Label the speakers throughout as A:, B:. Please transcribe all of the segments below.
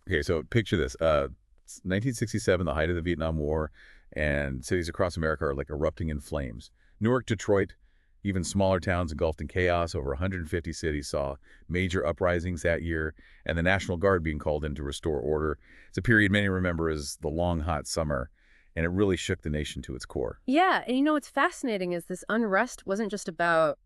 A: Okay, so picture this. It's 1967, the height of the Vietnam War, and cities across America are like erupting in flames. Newark, Detroit, even smaller towns engulfed in chaos. Over 150 cities saw major uprisings that year, and the National Guard being called in to restore order. It's a period many remember as the long, hot summer, and it really shook the nation to its core.
B: Yeah, and what's fascinating is this unrest wasn't just about,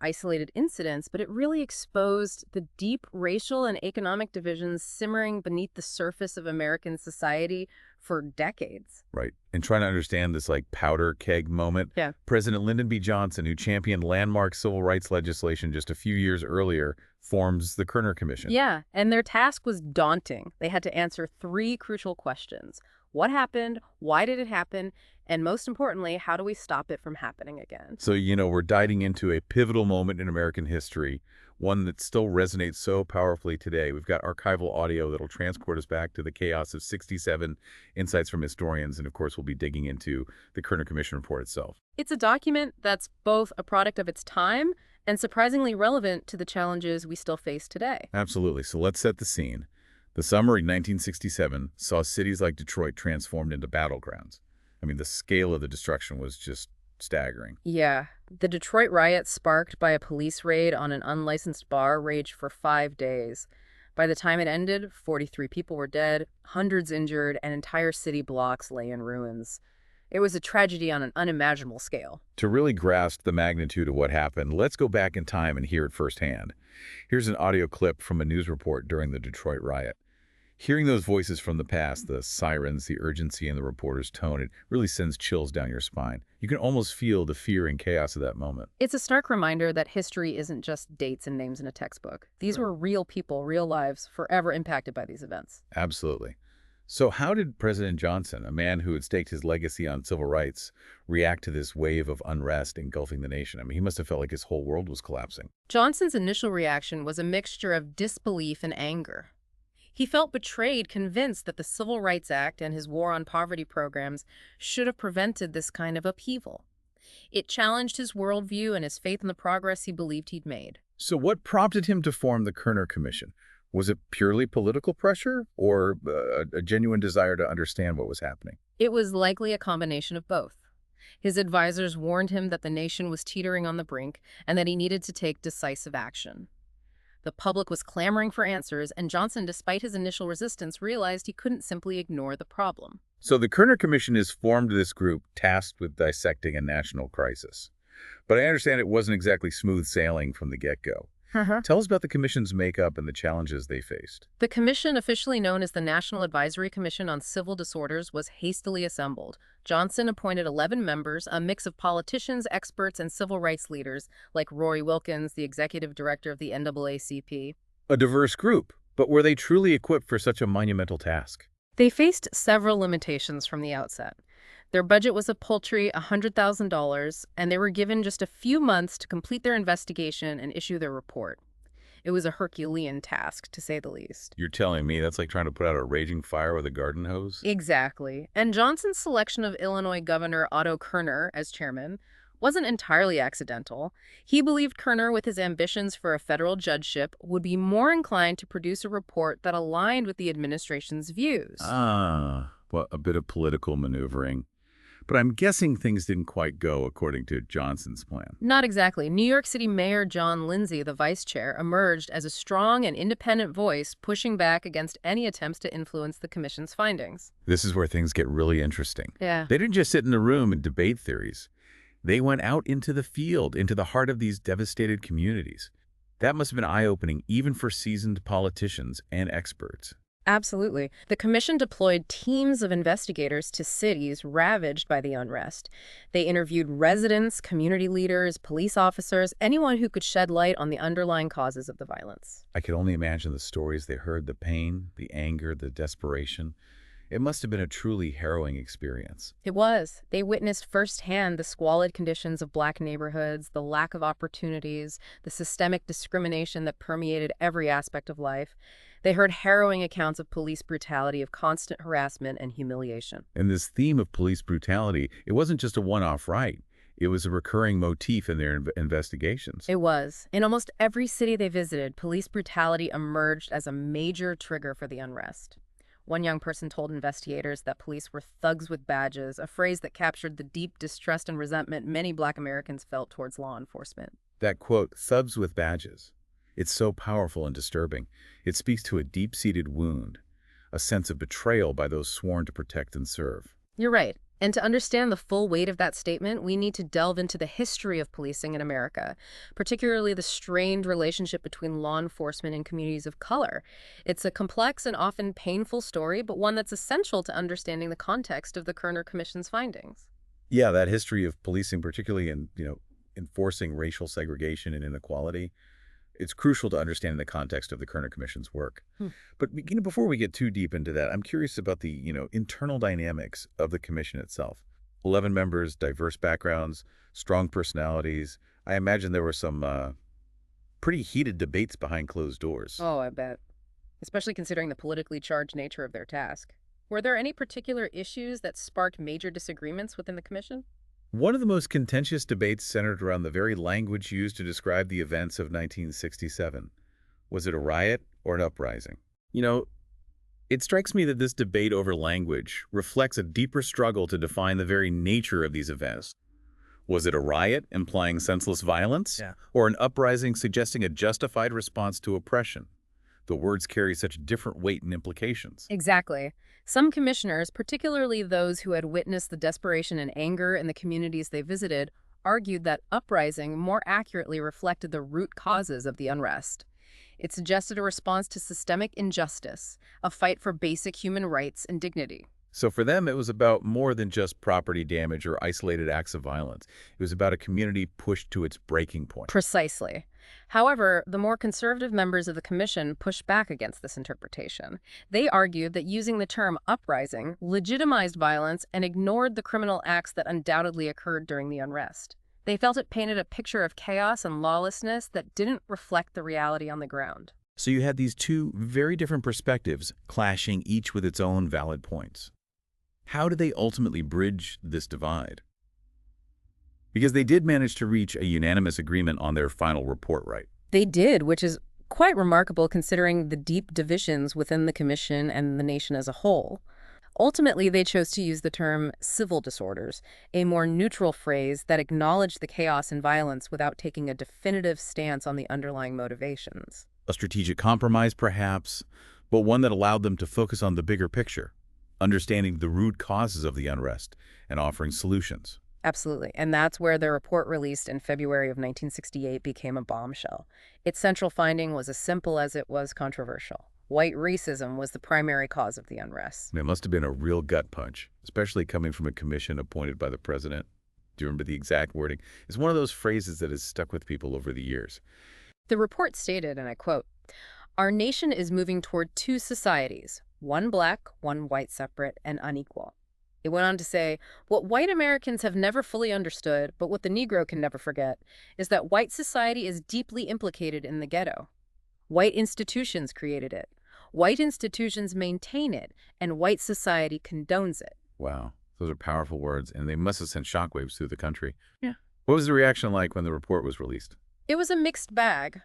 B: isolated incidents, but it really exposed the deep racial and economic divisions simmering beneath the surface of American society for decades.
A: Right. And trying to understand this like powder keg moment,
B: Yeah.
A: President Lyndon B. Johnson, who championed landmark civil rights legislation just a few years earlier, forms the Kerner Commission.
B: Yeah, and their task was daunting. They had to answer three crucial questions. What happened? Why did it happen? And most importantly, how do we stop it from happening again?
A: So, we're diving into a pivotal moment in American history, one that still resonates so powerfully today. We've got archival audio that'll transport us back to the chaos of 67, insights from historians, and of course, we'll be digging into the Kerner Commission report itself.
B: It's a document that's both a product of its time and surprisingly relevant to the challenges we still face today.
A: Absolutely. So let's set the scene. The summer in 1967 saw cities like Detroit transformed into battlegrounds. I mean, the scale of the destruction was just staggering.
B: Yeah, the Detroit riot sparked by a police raid on an unlicensed bar raged for 5 days. By the time it ended, 43 people were dead, hundreds injured, and entire city blocks lay in ruins. It was a tragedy on an unimaginable scale.
A: To really grasp the magnitude of what happened, let's go back in time and hear it firsthand. Here's an audio clip from a news report during the Detroit riot. Hearing those voices from the past, the sirens, the urgency in the reporter's tone, it really sends chills down your spine. You can almost feel the fear and chaos of that moment.
B: It's a stark reminder that history isn't just dates and names in a textbook. These were real people, real lives, forever impacted by these events.
A: Absolutely. So how did President Johnson, a man who had staked his legacy on civil rights, react to this wave of unrest engulfing the nation? I mean, he must have felt like his whole world was collapsing.
B: Johnson's initial reaction was a mixture of disbelief and anger. He felt betrayed, convinced that the Civil Rights Act and his war on poverty programs should have prevented this kind of upheaval. It challenged his worldview and his faith in the progress he believed he'd made.
A: So what prompted him to form the Kerner Commission? Was it purely political pressure or a genuine desire to understand what was happening?
B: It was likely a combination of both. His advisors warned him that the nation was teetering on the brink and that he needed to take decisive action. The public was clamoring for answers, and Johnson, despite his initial resistance, realized he couldn't simply ignore the problem.
A: So the Kerner Commission has formed this group tasked with dissecting a national crisis. But I understand it wasn't exactly smooth sailing from the get-go. Tell us about the commission's makeup and the challenges they faced.
B: The commission, officially known as the National Advisory Commission on Civil Disorders, was hastily assembled. Johnson appointed 11 members, a mix of politicians, experts, and civil rights leaders, like Rory Wilkins, the executive director of the NAACP.
A: A diverse group, but were they truly equipped for such a monumental task?
B: They faced several limitations from the outset. Their budget was a paltry $100,000, and they were given just a few months to complete their investigation and issue their report. It was a Herculean task, to say the least.
A: You're telling me that's like trying to put out a raging fire with a garden hose?
B: Exactly. And Johnson's selection of Illinois Governor Otto Kerner as chairman wasn't entirely accidental. He believed Kerner, with his ambitions for a federal judgeship, would be more inclined to produce a report that aligned with the administration's views.
A: Well, a bit of political maneuvering. But I'm guessing things didn't quite go according to Johnson's plan.
B: Not exactly. New York City Mayor John Lindsay, the vice chair, emerged as a strong and independent voice, pushing back against any attempts to influence the commission's findings.
A: This is where things get really interesting.
B: Yeah.
A: They didn't just sit in a room and debate theories. They went out into the field, into the heart of these devastated communities. That must have been eye-opening even for seasoned politicians and experts.
B: Absolutely. The commission deployed teams of investigators to cities ravaged by the unrest. They interviewed residents, community leaders, police officers, anyone who could shed light on the underlying causes of the violence.
A: I could only imagine the stories they heard, the pain, the anger, the desperation. It must have been a truly harrowing experience.
B: It was. They witnessed firsthand the squalid conditions of Black neighborhoods, the lack of opportunities, the systemic discrimination that permeated every aspect of life. They heard harrowing accounts of police brutality, of constant harassment and humiliation.
A: And this theme of police brutality, it wasn't just a one-off riot. It was a recurring motif in their investigations.
B: It was. In almost every city they visited, police brutality emerged as a major trigger for the unrest. One young person told investigators that police were thugs with badges, a phrase that captured the deep distrust and resentment many Black Americans felt towards law enforcement.
A: That quote, thugs with badges, it's so powerful and disturbing. It speaks to a deep-seated wound, a sense of betrayal by those sworn to protect and serve.
B: You're right. And to understand the full weight of that statement, we need to delve into the history of policing in America, particularly the strained relationship between law enforcement and communities of color. It's a complex and often painful story, but one that's essential to understanding the context of the Kerner Commission's findings.
A: Yeah, that history of policing, particularly in, enforcing racial segregation and inequality, it's crucial to understanding the context of the Kerner Commission's work. But before we get too deep into that, I'm curious about the internal dynamics of the commission itself. 11 members, diverse backgrounds, strong personalities. I imagine there were some pretty heated debates behind closed doors.
B: Oh, I bet. Especially considering the politically charged nature of their task. Were there any particular issues that sparked major disagreements within the commission?
A: One of the most contentious debates centered around the very language used to describe the events of 1967. Was it a riot or an uprising? It strikes me that this debate over language reflects a deeper struggle to define the very nature of these events. Was it a riot implying senseless violence?
C: Yeah.
A: Or an uprising suggesting a justified response to oppression? The words carry such different weight and implications.
B: Exactly. Some commissioners, particularly those who had witnessed the desperation and anger in the communities they visited, argued that uprising more accurately reflected the root causes of the unrest. It suggested a response to systemic injustice, a fight for basic human rights and dignity.
A: So for them, it was about more than just property damage or isolated acts of violence. It was about a community pushed to its breaking point.
B: Precisely. However, the more conservative members of the commission pushed back against this interpretation. They argued that using the term uprising legitimized violence and ignored the criminal acts that undoubtedly occurred during the unrest. They felt it painted a picture of chaos and lawlessness that didn't reflect the reality on the ground.
A: So you had these two very different perspectives clashing, each with its own valid points. How did they ultimately bridge this divide? Because they did manage to reach a unanimous agreement on their final report, right?
B: They did, which is quite remarkable considering the deep divisions within the commission and the nation as a whole. Ultimately, they chose to use the term civil disorders, a more neutral phrase that acknowledged the chaos and violence without taking a definitive stance on the underlying motivations.
A: A strategic compromise, perhaps, but one that allowed them to focus on the bigger picture, understanding the root causes of the unrest and offering solutions.
B: Absolutely. And that's where their report released in February of 1968 became a bombshell. Its central finding was as simple as it was controversial. White racism was the primary cause of the unrest.
A: It must have been a real gut punch, especially coming from a commission appointed by the president. Do you remember the exact wording? It's one of those phrases that has stuck with people over the years.
B: The report stated, and I quote, "Our nation is moving toward two societies, one black, one white, separate, and unequal." It went on to say, what white Americans have never fully understood, but what the Negro can never forget, is that white society is deeply implicated in the ghetto. White institutions created it. White institutions maintain it, and white society condones it.
A: Wow, those are powerful words, and they must have sent shockwaves through the country.
B: Yeah.
A: What was the reaction like when the report was released?
B: It was a mixed bag.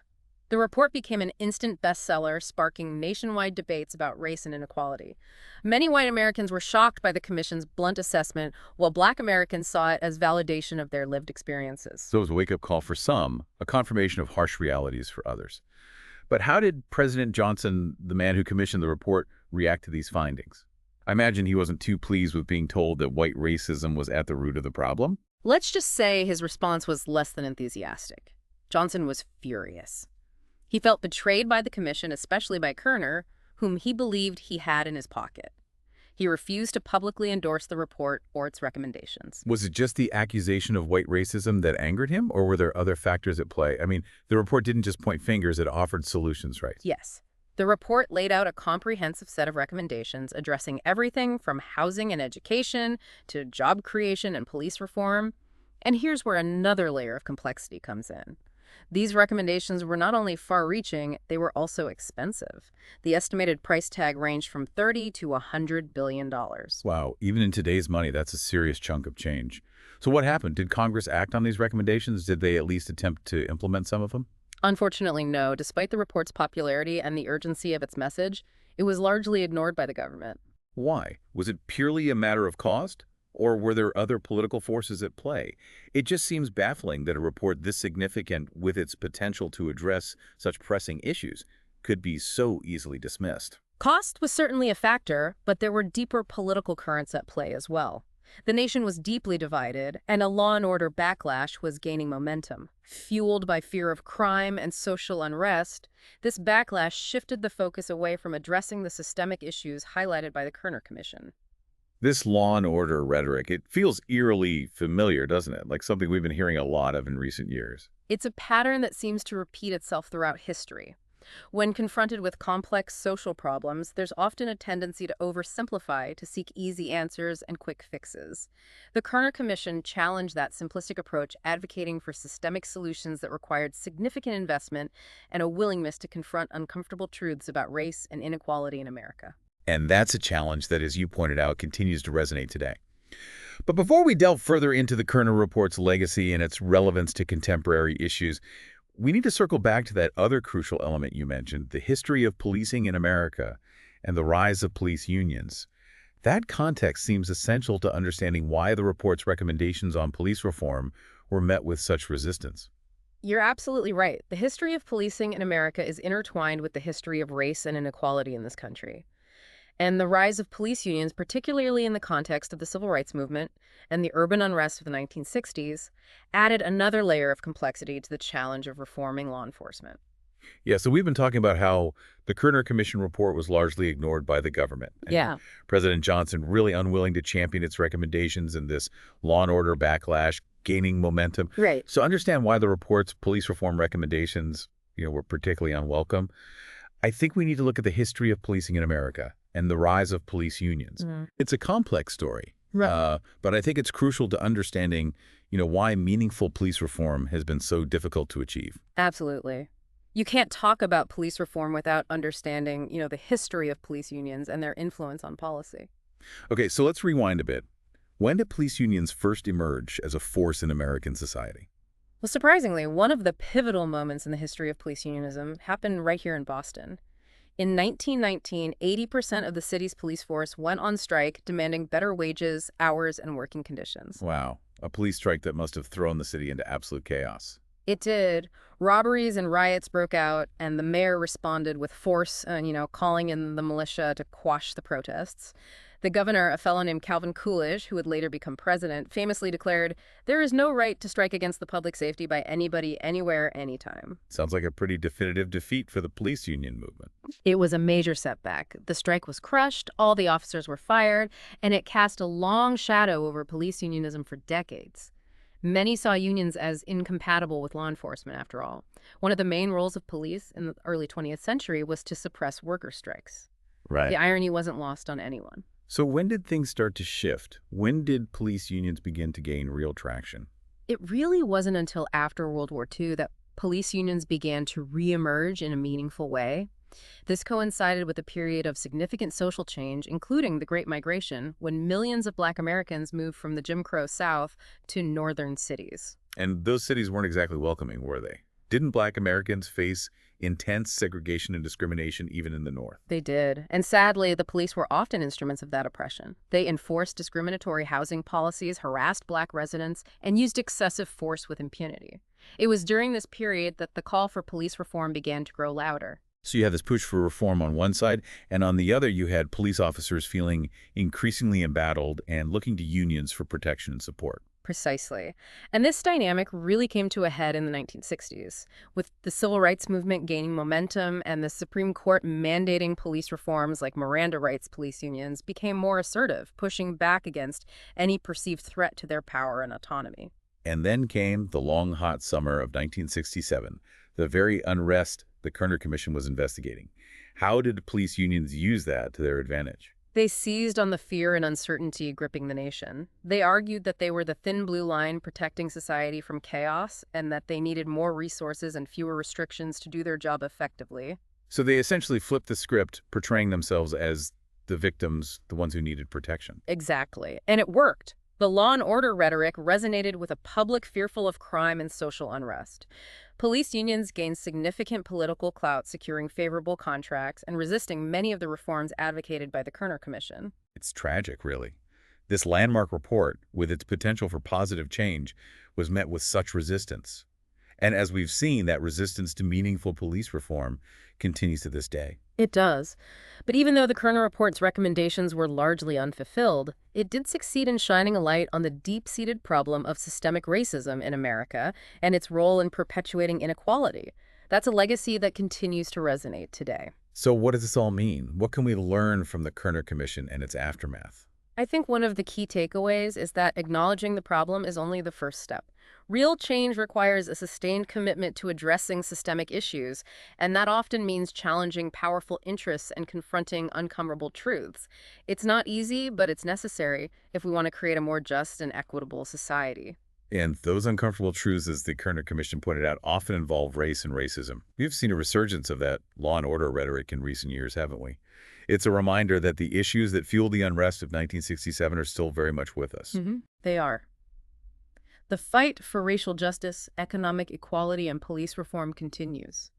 B: The report became an instant bestseller, sparking nationwide debates about race and inequality. Many white Americans were shocked by the commission's blunt assessment, while black Americans saw it as validation of their lived experiences.
A: So it was a wake-up call for some, a confirmation of harsh realities for others. But how did President Johnson, the man who commissioned the report, react to these findings? I imagine he wasn't too pleased with being told that white racism was at the root of the problem.
B: Let's just say his response was less than enthusiastic. Johnson was furious. He felt betrayed by the commission, especially by Kerner, whom he believed he had in his pocket. He refused to publicly endorse the report or its recommendations.
A: Was it just the accusation of white racism that angered him, or were there other factors at play? I mean, the report didn't just point fingers, it offered solutions, right?
B: Yes. The report laid out a comprehensive set of recommendations addressing everything from housing and education to job creation and police reform. And here's where another layer of complexity comes in. These recommendations were not only far-reaching, they were also expensive. The estimated price tag ranged from $30 to $100 billion.
A: Wow, even in today's money, that's a serious chunk of change. So what happened? Did Congress act on these recommendations? Did they at least attempt to implement some of them?
B: Unfortunately, no. Despite the report's popularity and the urgency of its message, It was largely ignored by the government.
A: Why? Was it purely a matter of cost? Or were there other political forces at play? It just seems baffling that a report this significant with its potential to address such pressing issues could be so easily dismissed.
B: Cost was certainly a factor, but there were deeper political currents at play as well. The nation was deeply divided, and a law and order backlash was gaining momentum. Fueled by fear of crime and social unrest, this backlash shifted the focus away from addressing the systemic issues highlighted by the Kerner Commission.
A: This law and order rhetoric, it feels eerily familiar, doesn't it? Like something we've been hearing a lot of in recent years.
B: It's a pattern that seems to repeat itself throughout history. When confronted with complex social problems, there's often a tendency to oversimplify, to seek easy answers and quick fixes. The Kerner Commission challenged that simplistic approach, advocating for systemic solutions that required significant investment and a willingness to confront uncomfortable truths about race and inequality in America.
A: And that's a challenge that, as you pointed out, continues to resonate today. But before we delve further into the Kerner Report's legacy and its relevance to contemporary issues, we need to circle back to that other crucial element you mentioned, the history of policing in America and the rise of police unions. That context seems essential to understanding why the report's recommendations on police reform were met with such resistance.
B: You're absolutely right. The history of policing in America is intertwined with the history of race and inequality in this country. And the rise of police unions, particularly in the context of the Civil Rights Movement and the urban unrest of the 1960s, added another layer of complexity to the challenge of reforming law enforcement.
A: Yeah, so we've been talking about how the Kerner Commission report was largely ignored by the government. And
B: Yeah.
A: President Johnson really unwilling to champion its recommendations and this law and order backlash gaining momentum.
B: Right.
A: So understand why the report's police reform recommendations, were particularly unwelcome. I think we need to look at the history of policing in America and the rise of police unions. It's a complex story,
B: Right.
A: but I think it's crucial to understanding, why meaningful police reform has been so difficult to achieve.
B: Absolutely. You can't talk about police reform without understanding, the history of police unions and their influence on policy.
A: Okay, so let's rewind a bit. When did police unions first emerge as a force in American society?
B: Well, surprisingly, one of the pivotal moments in the history of police unionism happened right here in Boston. In 1919, 80% of the city's police force went on strike, demanding better wages, hours, and working conditions.
A: Wow, a police strike that must have thrown the city into absolute chaos.
B: It did. Robberies and riots broke out, and the mayor responded with force, calling in the militia to quash the protests. The governor, a fellow named Calvin Coolidge, who would later become president, famously declared, "There is no right to strike against the public safety by anybody, anywhere, anytime."
A: Sounds like a pretty definitive defeat for the police union movement.
B: It was a major setback. The strike was crushed, all the officers were fired, and it cast a long shadow over police unionism for decades. Many saw unions as incompatible with law enforcement, after all. One of the main roles of police in the early 20th century was to suppress worker strikes.
A: Right.
B: The irony wasn't lost on anyone.
A: So when did things start to shift? When did police unions begin to gain real traction?
B: It really wasn't until after World War II that police unions began to reemerge in a meaningful way. This coincided with a period of significant social change, including the Great Migration, when millions of Black Americans moved from the Jim Crow South to northern cities.
A: And those cities weren't exactly welcoming, were they? Didn't Black Americans face intense segregation and discrimination even in the North?
B: They did. And sadly, the police were often instruments of that oppression. They enforced discriminatory housing policies, harassed Black residents, and used excessive force with impunity. It was during this period that the call for police reform began to grow louder.
A: So you had this push for reform on one side, and on the other you had police officers feeling increasingly embattled and looking to unions for protection and support.
B: Precisely. And this dynamic really came to a head in the 1960s, with the civil rights movement gaining momentum and the Supreme Court mandating police reforms like Miranda rights. Police unions became more assertive, pushing back against any perceived threat to their power and autonomy.
A: And then came the long, hot summer of 1967, the very unrest the Kerner Commission was investigating. How did police unions use that to their advantage?
B: They seized on the fear and uncertainty gripping the nation. They argued that they were the thin blue line protecting society from chaos and that they needed more resources and fewer restrictions to do their job effectively.
A: So they essentially flipped the script, portraying themselves as the victims, the ones who needed protection.
B: Exactly. And it worked. The law and order rhetoric resonated with a public fearful of crime and social unrest. Police unions gained significant political clout, securing favorable contracts and resisting many of the reforms advocated by the Kerner Commission.
A: It's tragic, really. This landmark report, with its potential for positive change, was met with such resistance. And as we've seen, that resistance to meaningful police reform continues to this day.
B: It does. But even though the Kerner Report's recommendations were largely unfulfilled, it did succeed in shining a light on the deep-seated problem of systemic racism in America and its role in perpetuating inequality. That's a legacy that continues to resonate today.
A: So what does this all mean? What can we learn from the Kerner Commission and its aftermath?
B: I think one of the key takeaways is that acknowledging the problem is only the first step. Real change requires a sustained commitment to addressing systemic issues, and that often means challenging powerful interests and confronting uncomfortable truths. It's not easy, but it's necessary if we want to create a more just and equitable society.
A: And those uncomfortable truths, as the Kerner Commission pointed out, often involve race and racism. We've seen a resurgence of that law and order rhetoric in recent years, haven't we? It's a reminder that the issues that fueled the unrest of 1967 are still very much with us.
B: They are. The fight for racial justice, economic equality, and police reform continues.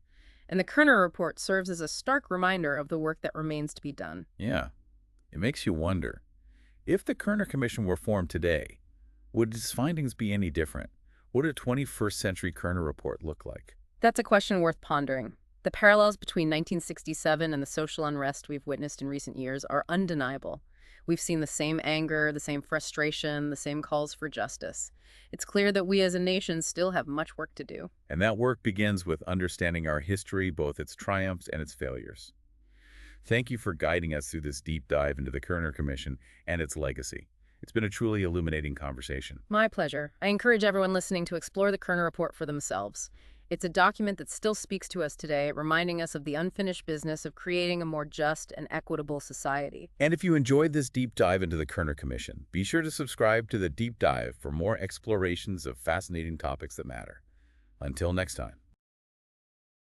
B: And the Kerner Report serves as a stark reminder of the work that remains to be done.
A: Yeah. It makes you wonder, if the Kerner Commission were formed today, would its findings be any different? What would a 21st century Kerner Report look like?
B: That's a question worth pondering. The parallels between 1967 and the social unrest we've witnessed in recent years are undeniable. We've seen the same anger, the same frustration, the same calls for justice. It's clear that we as a nation still have much work to do.
A: And that work begins with understanding our history, both its triumphs and its failures. Thank you for guiding us through this deep dive into the Kerner Commission and its legacy. It's been a truly illuminating conversation.
B: My pleasure. I encourage everyone listening to explore the Kerner Report for themselves. It's a document that still speaks to us today, reminding us of the unfinished business of creating a more just and equitable society.
A: And if you enjoyed this deep dive into the Kerner Commission, be sure to subscribe to the Deep Dive for more explorations of fascinating topics that matter. Until next time.